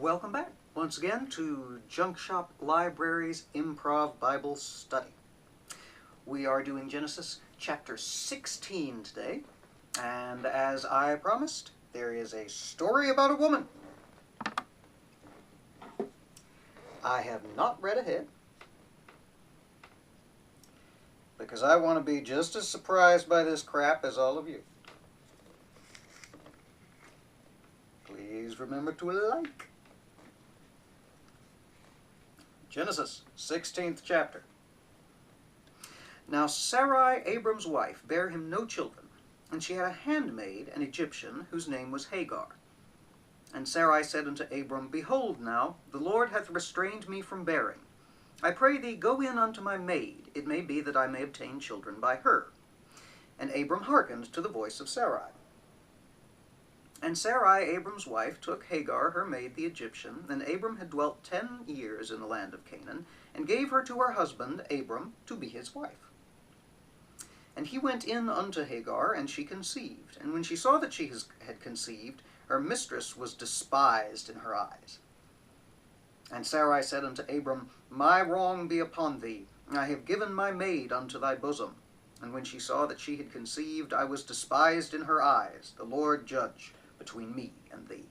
Welcome back once again to Junk Shop Library's Improv Bible Study. We are doing Genesis chapter 16 today, and as I promised, there is a story about a woman. I have not read ahead because I want to be just as surprised by this crap as all of you. Please remember to like. Genesis, 16th chapter. Now Sarai, Abram's wife, bare him no children, and she had a handmaid, an Egyptian, whose name was Hagar. And Sarai said unto Abram, Behold now, the Lord hath restrained me from bearing. I pray thee, go in unto my maid, it may be that I may obtain children by her. And Abram hearkened to the voice of Sarai. And Sarai, Abram's wife, took Hagar, her maid, the Egyptian, and Abram had dwelt 10 years in the land of Canaan, and gave her to her husband, Abram, to be his wife. And he went in unto Hagar, and she conceived. And when she saw that she had conceived, her mistress was despised in her eyes. And Sarai said unto Abram, My wrong be upon thee. I have given my maid unto thy bosom. And when she saw that she had conceived, I was despised in her eyes. The Lord judge between me and thee.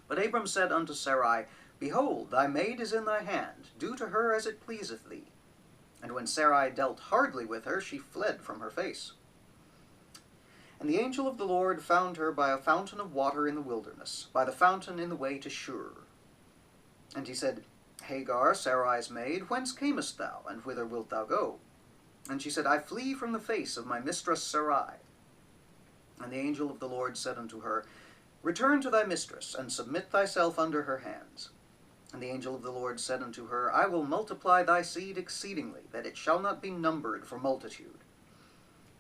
But Abram said unto Sarai, Behold, thy maid is in thy hand. Do to her as it pleaseth thee. And when Sarai dealt hardly with her, she fled from her face. And the angel of the Lord found her by a fountain of water in the wilderness, by the fountain in the way to Shur. And he said, Hagar, Sarai's maid, whence camest thou, and whither wilt thou go? And she said, I flee from the face of my mistress Sarai. And the angel of the Lord said unto her, Return to thy mistress, and submit thyself under her hands. And the angel of the Lord said unto her, I will multiply thy seed exceedingly, that it shall not be numbered for multitude.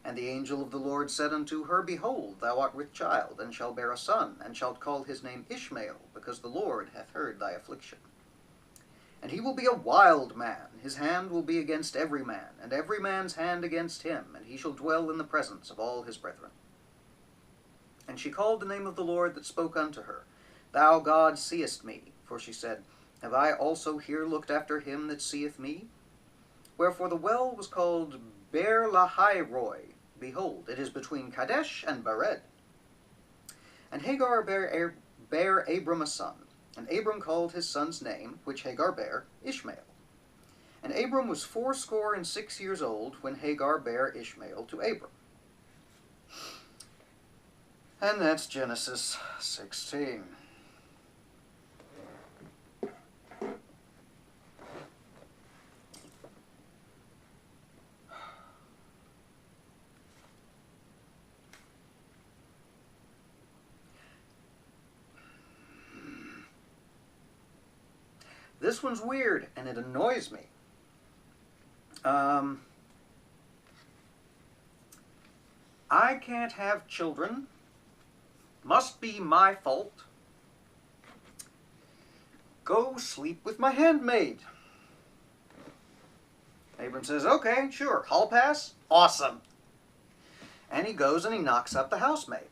And the angel of the Lord said unto her, Behold, thou art with child, and shalt bear a son, and shalt call his name Ishmael, because the Lord hath heard thy affliction. And he will be a wild man, his hand will be against every man, and every man's hand against him, and he shall dwell in the presence of all his brethren. And she called the name of the Lord that spoke unto her, Thou God seest me. For she said, Have I also here looked after him that seeth me? Wherefore the well was called Ber-lahai-roi. Behold, it is between Kadesh and Bered. And Hagar bare Abram a son, and Abram called his son's name, which Hagar bare, Ishmael. And Abram was 86 years old when Hagar bare Ishmael to Abram. And that's Genesis 16. This one's weird, and it annoys me. I can't have children. Must be my fault. Go sleep with my handmaid. Abram says, okay, sure, hall pass? Awesome. And he goes and he knocks up the housemaid.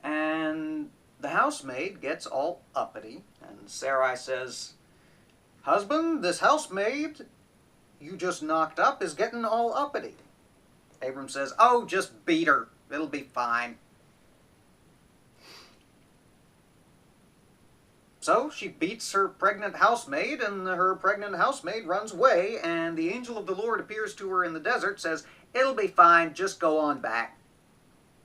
And the housemaid gets all uppity, and Sarai says, Husband, this housemaid you just knocked up is getting all uppity. Abram says, oh, just beat her. It'll be fine. So she beats her pregnant housemaid, and her pregnant housemaid runs away, and the angel of the Lord appears to her in the desert, says, It'll be fine, just go on back.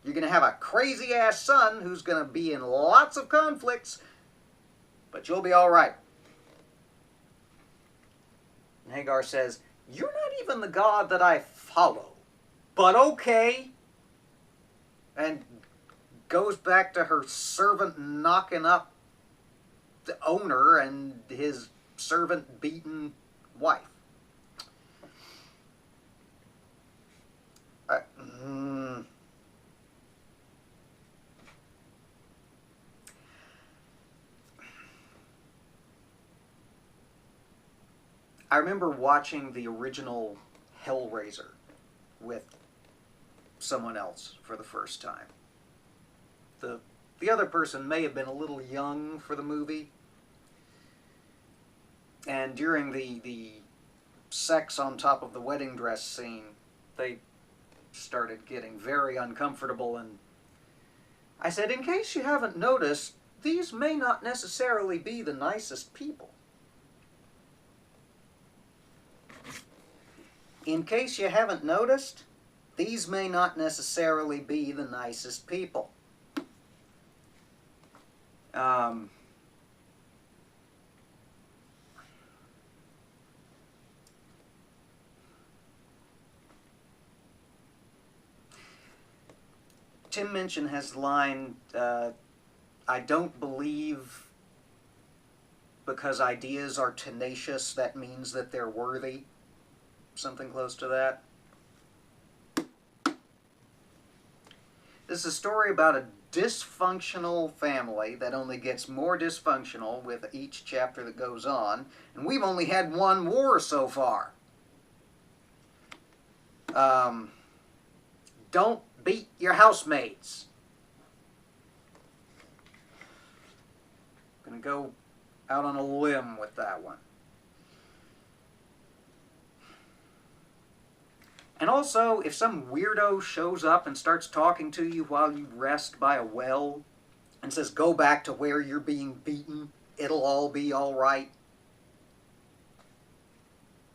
You're going to have a crazy-ass son who's going to be in lots of conflicts, but you'll be all right. And Hagar says, You're not even the God that I follow, but okay. And goes back to her servant knocking up the owner and his servant-beaten wife. I remember watching the original Hellraiser with someone else for the first time. The The other person may have been a little young for the movie. And during the sex on top of the wedding dress scene, they started getting very uncomfortable, and I said, in case you haven't noticed, these may not necessarily be the nicest people. In case you haven't noticed, these may not necessarily be the nicest people. Tim Minchin has the line, I don't believe because ideas are tenacious, that means that they're worthy. Something close to that. This is a story about a dysfunctional family that only gets more dysfunctional with each chapter that goes on, and we've only had one war so far. Don't beat your housemates. I'm going to go out on a limb with that one. And also, if some weirdo shows up and starts talking to you while you rest by a well and says, go back to where you're being beaten, it'll all be all right,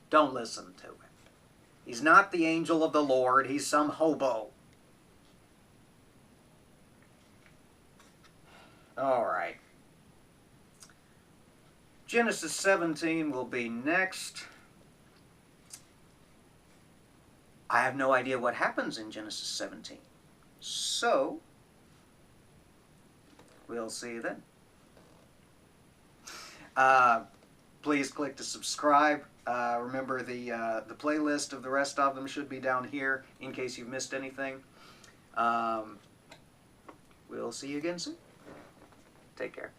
don't listen to him. He's not the angel of the Lord, he's some hobo. All right. Genesis 17 will be next. I have no idea what happens in Genesis 17. So, we'll see you then. Please click to subscribe. Remember, the playlist of the rest of them should be down here in case you've missed anything. We'll see you again soon. Take care.